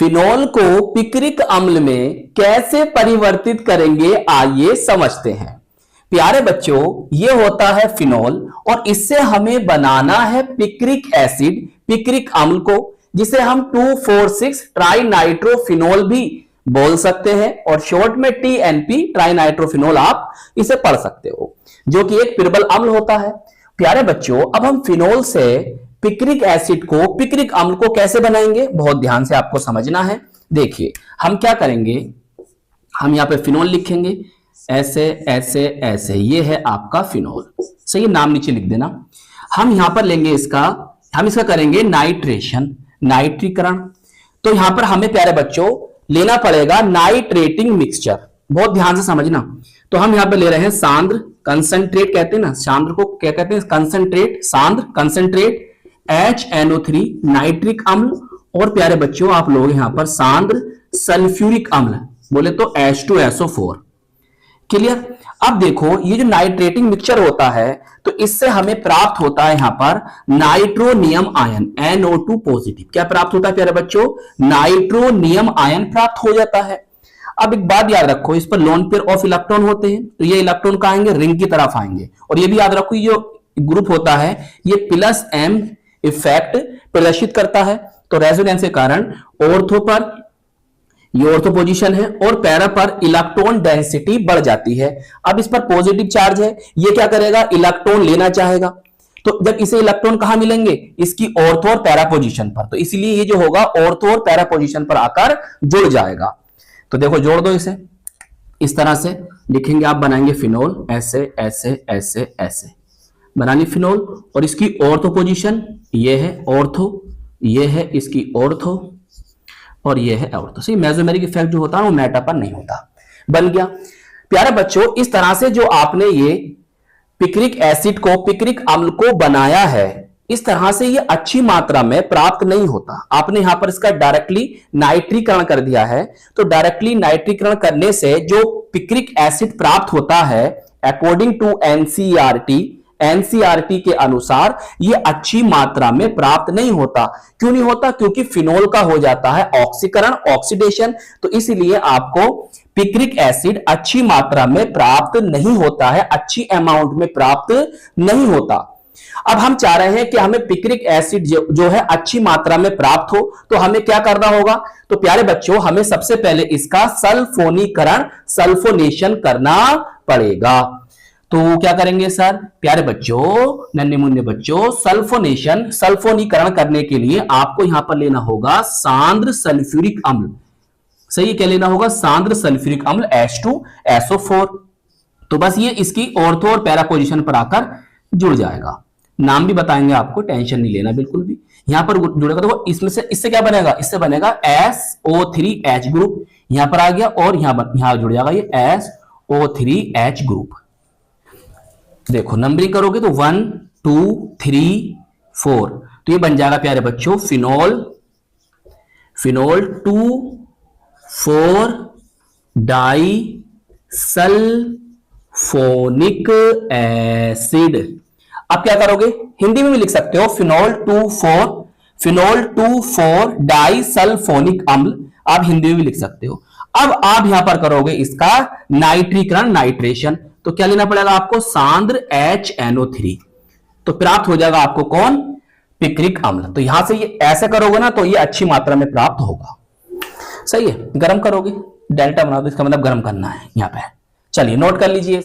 Phenol को picric अम्ल में कैसे परिवर्तित करेंगे, आइए समझते हैं। प्यारे बच्चों, ये होता है फिनोल और इससे हमें बनाना है पिक्रिक एसिड, पिक्रिक अम्ल को, जिसे हम 2,4,6 ट्राइनाइट्रोफिनोल भी बोल सकते हैं और शॉर्ट में TNP ट्राइनाइट्रोफिनोल आप इसे पढ़ सकते हो, जो कि एक पिरबल अम्ल होता है। प्यारे बच्चों, अब हम फिनोल से पिक्रिक एसिड को, पिक्रिक अम्ल को कैसे बनाएंगे, बहुत ध्यान से आपको समझना है। देखिए हम क्या करेंगे, हम यहां पे फिनोल लिखेंगे ऐसे ऐसे ऐसे, ये है आपका फिनोल, सही, नाम नीचे लिख देना। हम यहां पर लेंगे हम इसका करेंगे नाइट्रेशन, नाइट्रीकरण। तो यहां पर हमें प्यारे बच्चों लेना पड़ेगा नाइट्रेटिंग मिक्सचर, बहुत ध्यान से समझना। तो हम यहां पर ले रहे हैं सांद्र, कंसंट्रेट कहते हैं ना, सांद्र को क्या कहते हैं, कंसंट्रेट, सांद्र कंसंट्रेट HNO3 नाइट्रिक अम्ल, और प्यारे बच्चों आप लोग यहां पर सांद्र सल्फ्यूरिक अम्ल, बोले तो H2SO4। क्लियर। अब देखो ये जो नाइट्रेटिंग मिक्सचर होता है तो इससे हमें प्राप्त होता है यहां पर नाइट्रोनियम आयन, NO2 पॉजिटिव। क्या प्राप्त होता है प्यारे बच्चों, नाइट्रोनियम आयन प्राप्त हो जाता है। अब एक बात याद रखो, इस पर लोन पेयर ऑफ इलेक्ट्रॉन होते हैं, तो ये इलेक्ट्रॉन कहां आएंगे, रिंग की तरफ आएंगे। और ये भी याद रखो, ये ग्रुप होता है ये +M इफेक्ट प्रदर्शित करता है। तो रेजोनेंस के कारण ऑर्थो पर ये ऑर्थो पोजीशन है और पैरा पर इलेक्ट्रॉन डेंसिटी बढ़ जाती है। अब इस पर पॉजिटिव चार्ज है, ये क्या करेगा, इलेक्ट्रॉन लेना चाहेगा। तो जब इसे इलेक्ट्रॉन कहां मिलेंगे, इसकी ऑर्थो और पैरा पोजीशन पर, तो इसलिए ये जो होगा ऑर्थो और पैरा पोजीशन पर आकर जुड़ जाएगा। तो देखो जोड़ दो इसे, इस तरह से लिखेंगे आप, बनाएंगे फिनोल ऐसे ऐसे ऐसे ऐसे, बनानी फिनोल, और इसकी ऑर्थो पोजीशन ये है ऑर्थो, ये है इसकी ऑर्थो और ये है ऑर्थो। सही, मेसोमेरिक इफेक्ट जो होता है वो मेटा पर नहीं होता। बन गया। प्यारे बच्चों, इस तरह से जो आपने ये पिक्रिक एसिड को, पिक्रिक अम्ल को बनाया है, इस तरह से ये अच्छी मात्रा में प्राप्त नहीं होता। आपने यहां पर इसका डायरेक्टली नाइट्रीकरण कर दिया है, तो डायरेक्टली नाइट्रीकरण करने से जो पिक्रिक एसिड प्राप्त होता है अकॉर्डिंग टू एनसीईआरटी के अनुसार ये अच्छी मात्रा में प्राप्त नहीं होता। क्यों नहीं होता, क्योंकि फिनोल का हो जाता है ऑक्सीकरण, ऑक्सीडेशन। तो इसलिए आपको पिक्रिक एसिड अच्छी मात्रा में प्राप्त नहीं होता है, अच्छी अमाउंट में प्राप्त नहीं होता। अब हम चाह रहे हैं कि हमें पिक्रिक एसिड जो है अच्छी मात्रा में प्राप्त हो, तो हमें क्या करना होगा, तो प्यारे बच्चों हमें सबसे पहले इसका सल्फोनीकरण, सल्फोनेशन करना पड़ेगा। तो क्या करेंगे सर, प्यारे बच्चों, नन्हे मुन्ने बच्चों, सल्फोनेशन, सल्फोनीकरण करने के लिए आपको यहां पर लेना होगा सांद्र सल्फ्यूरिक अम्ल। सही, क्या लेना होगा, सांद्र सल्फ्यूरिक अम्ल H2SO4। तो बस ये इसकी ऑर्थो और पैरा पोजीशन पर आकर जुड़ जाएगा। नाम भी बताएंगे आपको, टेंशन नहीं लेना बिल्कुल भी। यहां पर जुड़ेगा तो इसमें से, इससे क्या बनेगा, इससे बनेगा SO3H ग्रुप, यहां पर आ गया, और यहां जुड़ जाएगा ये SO3H ग्रुप। देखो नंबरिंग करोगे तो 1 2 3 4, तो ये बन जाएगा प्यारे बच्चों phenol, phenol 2,4 di sulphonic acid. अब क्या करोगे, हिंदी में भी लिख सकते हो फिनोल 2,4 डाई सल्फोनिक अम्ल, आप हिंदी में भी लिख सकते हो। अब आप यहां पर करोगे इसका नाइट्रीकरण, नाइट्रेशन, तो क्या लेना पड़ेगा आपको, सांद्र HNO3, तो प्राप्त हो जाएगा आपको कौन, पिक्रिक अम्ल। तो यहां से ये ऐसे करोगे ना तो ये अच्छी मात्रा में प्राप्त होगा। सही है। गर्म करोगे, डेल्टा बना दो, इसका मतलब गर्म करना है यहां पे। चलिए नोट कर लीजिए।